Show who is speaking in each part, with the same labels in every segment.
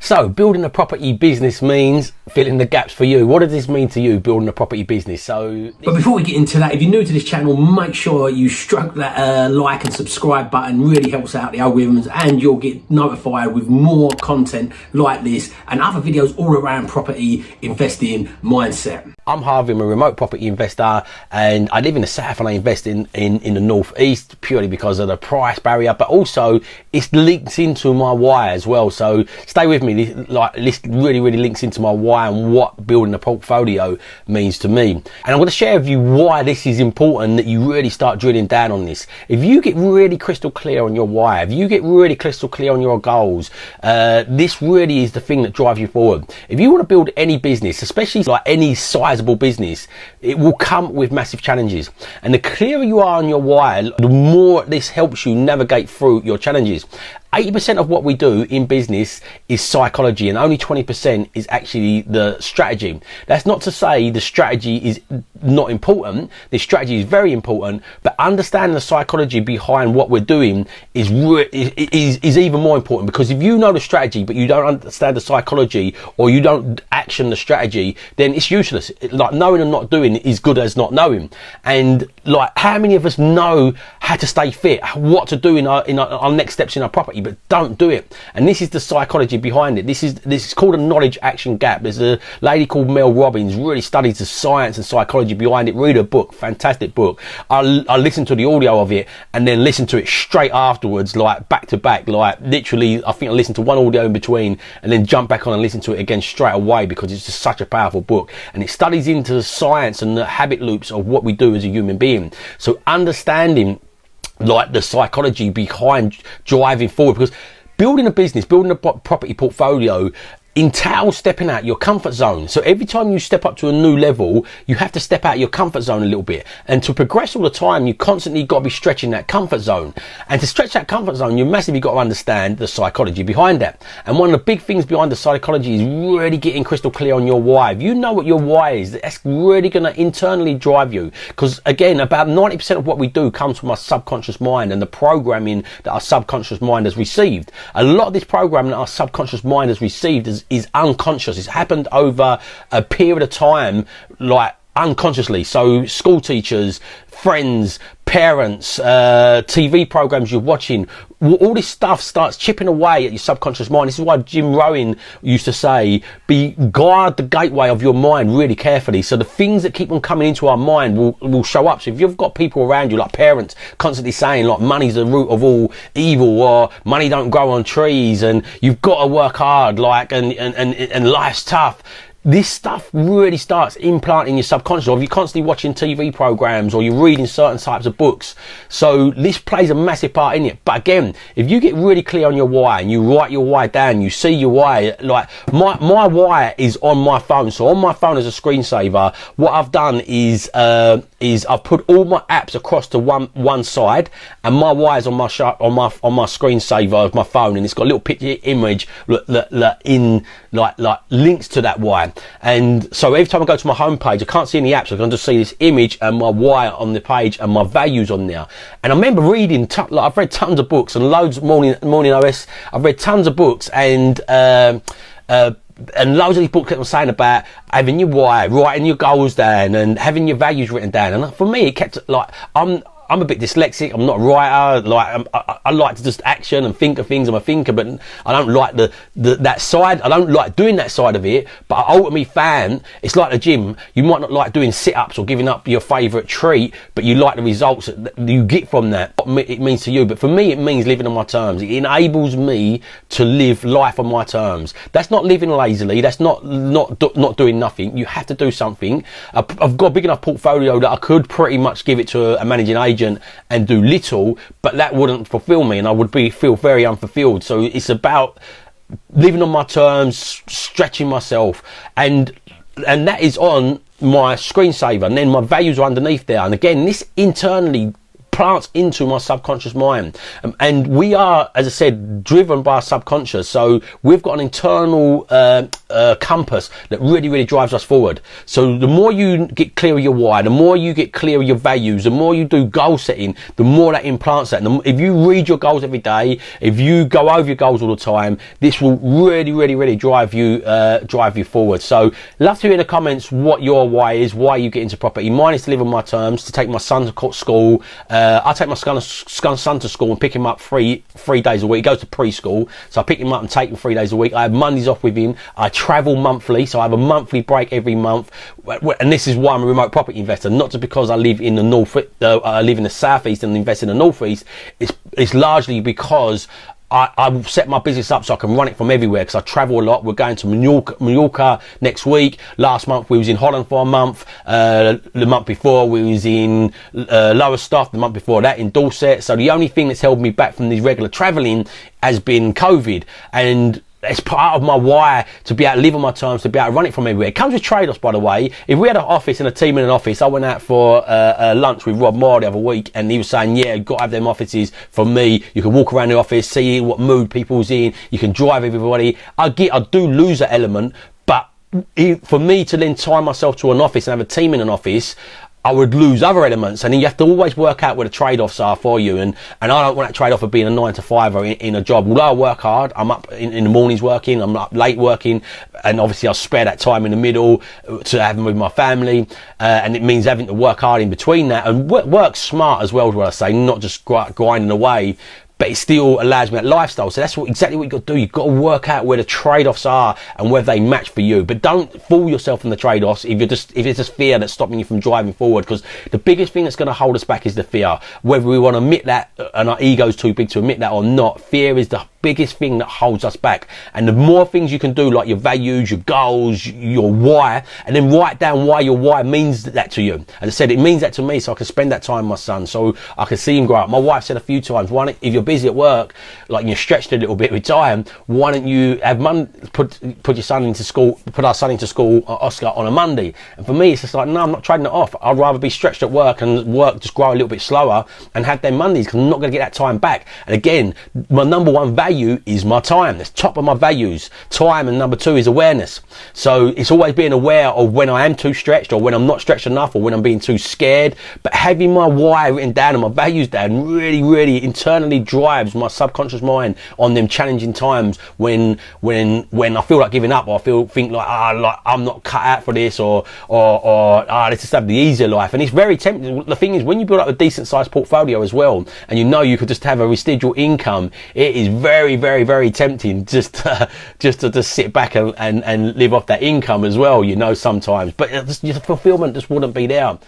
Speaker 1: So building a property business means filling the gaps for you. What does this mean to you, building a property business? But before we get into that, if you're new to this channel, make sure you stroke that like and subscribe button. Really helps out the algorithms, and you'll get notified with more content like this and other videos all around property investing mindset. I'm Harvey, I'm a remote property investor, and I live in the south and I invest in the northeast purely because of the price barrier, but also it's linked into my why as well. So stay with me. This really links into my why and what building a portfolio means to me. And I'm going to share with you why this is important, that you really start drilling down on this. If you get really crystal clear on your why, if you get really crystal clear on your goals, this really is the thing that drives you forward. If you want to build any business, especially like any sizable business, it will come with massive challenges. And the clearer you are on your why, the more this helps you navigate through your challenges. 80% of what we do in business is psychology, and only 20% is actually the strategy. That's not to say the strategy is not important. The strategy is very important, but understanding the psychology behind what we're doing is even more important, because if you know the strategy but you don't understand the psychology, or you don't action the strategy, then it's useless. Like, knowing and not doing is good as not knowing. And like, how many of us know how to stay fit, what to do in our next steps in our property, but don't do it? And this is the psychology behind it. This is called a knowledge action gap. There's a lady called Mel Robbins, really studies the science and psychology behind it. Read her book, fantastic book. I listen to the audio of it and then listen to it straight afterwards, like back to back, like literally I think I listened to one audio in between and then jump back on and listen to it again straight away, because it's just such a powerful book, and it studies into the science and the habit loops of what we do as a human being. So understanding like the psychology behind driving forward, because building a business, building a property portfolio entails stepping out your comfort zone. So every time you step up to a new level, you have to step out your comfort zone a little bit. And to progress all the time, you constantly got to be stretching that comfort zone. And to stretch that comfort zone, you massively got to understand the psychology behind that. And one of the big things behind the psychology is really getting crystal clear on your why. If you know what your why is, that's really going to internally drive you. Because again, about 90% of what we do comes from our subconscious mind and the programming that our subconscious mind has received. A lot of this programming that our subconscious mind has received is unconscious. It's happened over a period of time, like unconsciously. So school teachers, friends, parents, TV programs you're watching, all this stuff starts chipping away at your subconscious mind. This is why Jim Rohn used to say, guard the gateway of your mind really carefully, so the things that keep on coming into our mind will show up. So if you've got people around you, like parents constantly saying like money's the root of all evil, or money don't grow on trees, and you've got to work hard, like and life's tough, this stuff really starts implanting your subconscious. Or if you're constantly watching TV programs or you're reading certain types of books. So this plays a massive part in it. But again, if you get really clear on your why and you write your why down, you see your why, like my why is on my phone. So on my phone as a screensaver, what I've done is I've put all my apps across to one side, and my why is on my screensaver of my phone, and it's got a little picture image like links to that why. And so every time I go to my homepage, I can't see any apps. I can just see this image and my why on the page and my values on there. And I remember reading, I've read tons of books and loads morning OS. I've read tons of books and loads of these books kept on saying about having your why, writing your goals down, and having your values written down. And for me, it kept like I'm a bit dyslexic. I'm not a writer. Like I like to just action and think of things. I'm a thinker, but I don't like that side. I don't like doing that side of it. But I ultimately found it's like the gym. You might not like doing sit-ups or giving up your favourite treat, but you like the results that you get from that. What it means to you, but for me, it means living on my terms. It enables me to live life on my terms. That's not living lazily. That's not doing nothing. You have to do something. I've got a big enough portfolio that I could pretty much give it to a managing agent and do little, but that wouldn't fulfill me and I would feel very unfulfilled. So it's about living on my terms, stretching myself, and that is on my screensaver, and then my values are underneath there. And again, this internally implants into my subconscious mind. And we are, as I said, driven by our subconscious. So we've got an internal compass that really drives us forward. So the more you get clear of your why, the more you get clear of your values, the more you do goal setting, the more that implants that. And if you read your goals every day, if you go over your goals all the time, this will really drive you forward. So love to hear in the comments what your why is, why you get into property. Mine is to live on my terms, to take my son to school. I take my son to school and pick him up three days a week. He goes to preschool, so I pick him up and take him 3 days a week. I have Mondays off with him. I travel monthly, so I have a monthly break every month. And this is why I'm a remote property investor, not just because I live in the north, I live in the southeast and invest in the northeast. It's largely because I've set my business up so I can run it from everywhere, because I travel a lot. We're going to Mallorca next week. Last month we was in Holland for a month. The month before we was in Lowestoft. The month before that in Dorset. So the only thing that's held me back from these regular travelling has been COVID. And it's part of my why to be able to live on my terms, to be able to run it from everywhere. It comes with trade-offs, by the way. If we had an office and a team in an office, I went out for lunch with Rob Moore the other week, and he was saying, yeah, you've got to have them offices for me. You can walk around the office, see what mood people's in. You can drive everybody. I do lose that element, but for me to then tie myself to an office and have a team in an office, I would lose other elements, and then you have to always work out where the trade-offs are for you. And I don't want that trade-off of being a 9 to 5 or in a job. Although I work hard, I'm up in the mornings working, I'm up late working, and obviously I'll spare that time in the middle to have them with my family. And it means having to work hard in between that, and work smart as well, is what I say, not just grinding away. But it still allows me that lifestyle. So that's exactly what you've got to do. You've got to work out where the trade-offs are and whether they match for you. But don't fool yourself in the trade-offs if it's just fear that's stopping you from driving forward. Because the biggest thing that's going to hold us back is the fear. Whether we want to admit that and our ego's too big to admit that or not, fear is the biggest thing that holds us back. And the more things you can do, like your values, your goals, your why, and then write down why your why means that to you. As I said, it means that to me, so I can spend that time with my son, so I can see him grow up. My wife said a few times, if you're busy at work, like you're stretched a little bit with time, why don't you have put your son into school, put our son into school, Oscar, on a Monday? And for me, it's just like, no, I'm not trading it off. I'd rather be stretched at work and work just grow a little bit slower and have them Mondays, because I'm not going to get that time back. And again, my number one value is my time. That's top of my values, time. And number two is awareness. So it's always being aware of when I am too stretched, or when I'm not stretched enough, or when I'm being too scared. But having my why written down and my values down really internally drives my subconscious mind on them challenging times when I feel like giving up, or I think like I'm not cut out for this, or let's just have the easier life. And it's very tempting. The thing is, when you build up a decent sized portfolio as well, and you know you could just have a residual income, it is very tempting just to sit back and live off that income as well, you know, sometimes. But the fulfillment just wouldn't be there.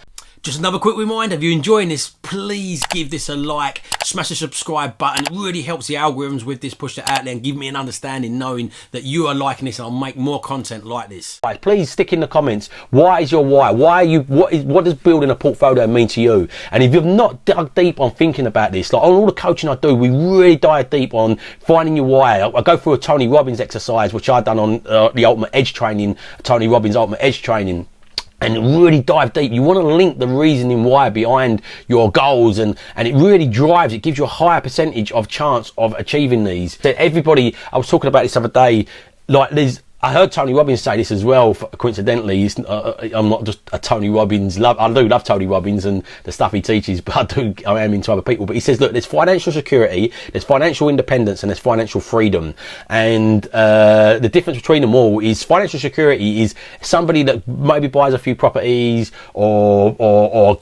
Speaker 1: Just another quick reminder, if you're enjoying this, please give this a like, smash the subscribe button. It really helps the algorithms with this, push it out there and give me an understanding, knowing that you are liking this, and I'll make more content like this. Right, please stick in the comments, why is your why? What does building a portfolio mean to you? And if you've not dug deep on thinking about this, like on all the coaching I do, we really dive deep on finding your why. I go through a Tony Robbins exercise, which I've done on the Ultimate Edge training, Tony Robbins Ultimate Edge training. And really dive deep. You want to link the reasoning why behind your goals, and it really drives, it gives you a higher percentage of chance of achieving these. So everybody, I was talking about this other day, like I heard Tony Robbins say this as well, coincidentally. I'm not just a Tony Robbins love. I do love Tony Robbins and the stuff he teaches, but I am into other people. But he says, look, there's financial security, there's financial independence, and there's financial freedom. And the difference between them all is financial security is somebody that maybe buys a few properties or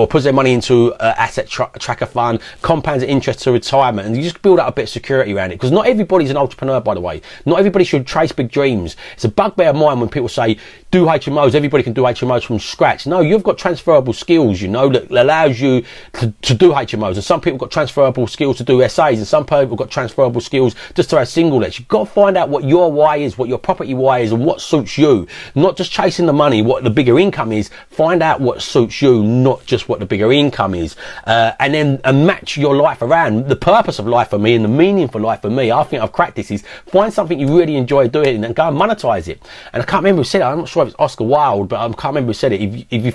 Speaker 1: puts their money into an asset tracker fund, compounds interest to retirement, and you just build up a bit of security around it. Because not everybody's an entrepreneur, by the way. Not everybody should chase big dreams. It's a bugbear of mine when people say, do HMOs, everybody can do HMOs from scratch. No, you've got transferable skills, you know, that allows you to do HMOs. And some people got transferable skills to do SAs, and some people got transferable skills just to have single lets. You've got to find out what your why is, what your property why is, and what suits you. Not just chasing the money, what the bigger income is. Find out what suits you, not just what the bigger income is. And then match your life around. The purpose of life for me and the meaning for life for me, I think I've cracked this, is find something you really enjoy doing and go and monetize it. And I can't remember who said it. I'm not sure if it's Oscar Wilde, but I can't remember who said it. If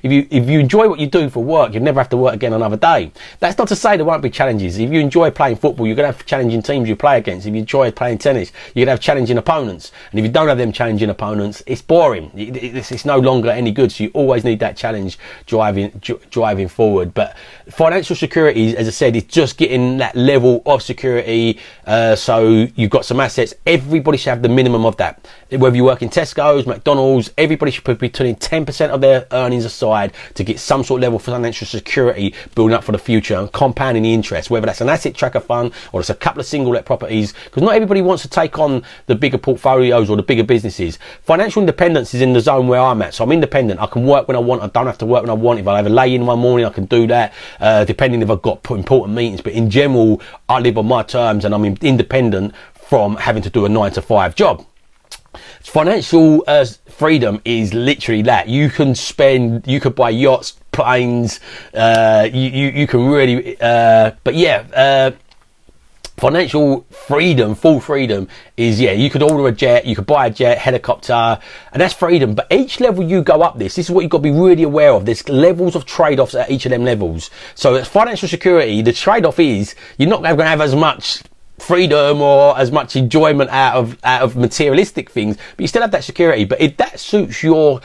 Speaker 1: you enjoy what you do for work, you'll never have to work again another day. That's not to say there won't be challenges. If you enjoy playing football, you're going to have challenging teams you play against. If you enjoy playing tennis, you're going to have challenging opponents. And if you don't have them challenging opponents, it's boring. It's no longer any good. So you always need that challenge driving forward. But financial security, as I said, is just getting that level of security. So you've got some assets. Everybody should have the minimum of that. Whether you work in Tesco's, McDonald's, everybody should be putting 10% of their earnings aside to get some sort of level of financial security building up for the future and compounding the interest, whether that's an asset tracker fund or it's a couple of single let properties, because not everybody wants to take on the bigger portfolios or the bigger businesses. Financial independence is in the zone where I'm at. So I'm independent. I can work when I want. I don't have to work when I want. If I have a lay in one morning, I can do that, depending if I've got important meetings. But in general, I live on my terms and I'm independent from having to do a 9-to-5 job. Financial freedom is literally that. You could buy yachts, planes, you can really, but yeah, financial freedom, full freedom is, yeah, you could order a jet, you could buy a jet, helicopter, and that's freedom. But each level you go up this is what you've got to be really aware of. There's levels of trade-offs at each of them levels. So financial security, the trade-off is you're not going to have as much freedom or as much enjoyment out of materialistic things, but you still have that security. But if that suits your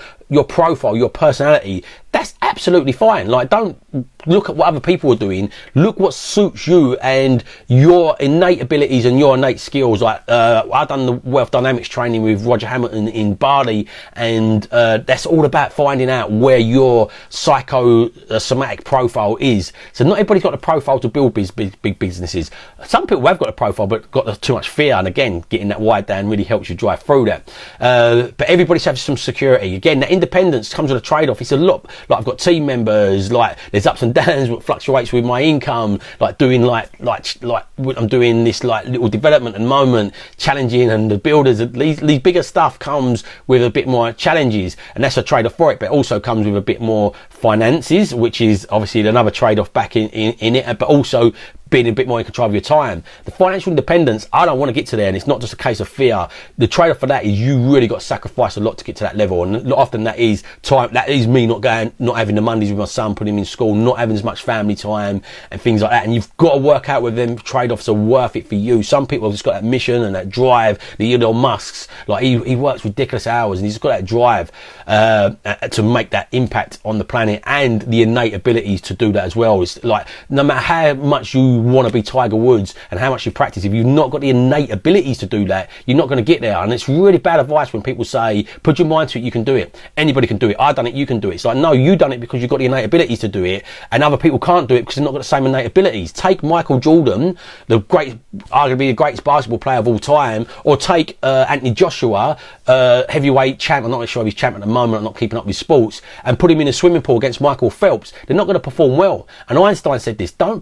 Speaker 1: profile, your personality, that's absolutely fine. Like, don't look at what other people are doing. Look what suits you and your innate abilities and your innate skills. Like, I've done the wealth dynamics training with Roger Hamilton in Bali, and that's all about finding out where your psychosomatic profile is. So not everybody's got a profile to build big businesses. Some people have got a profile but got too much fear, and again, getting that wide down really helps you drive through that. But everybody should have some security. Again, that independence comes with a trade-off. It's a lot. Like, I've got team members, like there's ups and downs, what fluctuates with my income, like doing like I'm doing this like little development at the moment, challenging, and the builders, these bigger stuff comes with a bit more challenges, and that's a trade-off for it, but it also comes with a bit more finances, which is obviously another trade-off back in it, but also being a bit more in control of your time. The financial independence, I don't want to get to there, and it's not just a case of fear. The trade-off for that is you really got to sacrifice a lot to get to that level, and often that is time. That is me not having the Mondays with my son, putting him in school, not having as much family time and things like that. And you've got to work out whether them trade-offs are worth it for you. Some people have just got that mission and that drive. The Elon Musk's, like he works ridiculous hours, and he's got that drive to make that impact on the planet, and the innate abilities to do that as well. It's like, no matter how much you want to be Tiger Woods and how much you practice, if you've not got the innate abilities to do that, you're not going to get there. And it's really bad advice when people say, put your mind to it, you can do it. Anybody can do it. I've done it, you can do it. It's like, no, you done it because you've got the innate abilities to do it, and other people can't do it because they've not got the same innate abilities. Take Michael Jordan, arguably the greatest basketball player of all time, or take Anthony Joshua, heavyweight champ. I'm not sure if he's champ at the moment, I'm not keeping up with sports, and put him in a swimming pool against Michael Phelps. They're not going to perform well. And Einstein said this: don't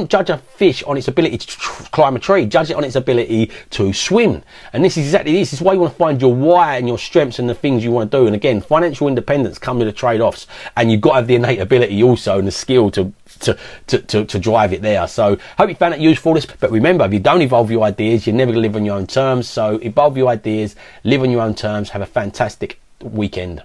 Speaker 1: judge a fish on its ability to climb a tree, judge it on its ability to swim. And this is exactly this. This is why you want to find your why and your strengths and the things you want to do. And again, financial independence comes with the trade-offs, and you've got to have the innate ability also and the skill to drive it there. So hope you found it useful. But remember, if you don't evolve your ideas, you're never going to live on your own terms. So evolve your ideas, live on your own terms. Have a fantastic weekend.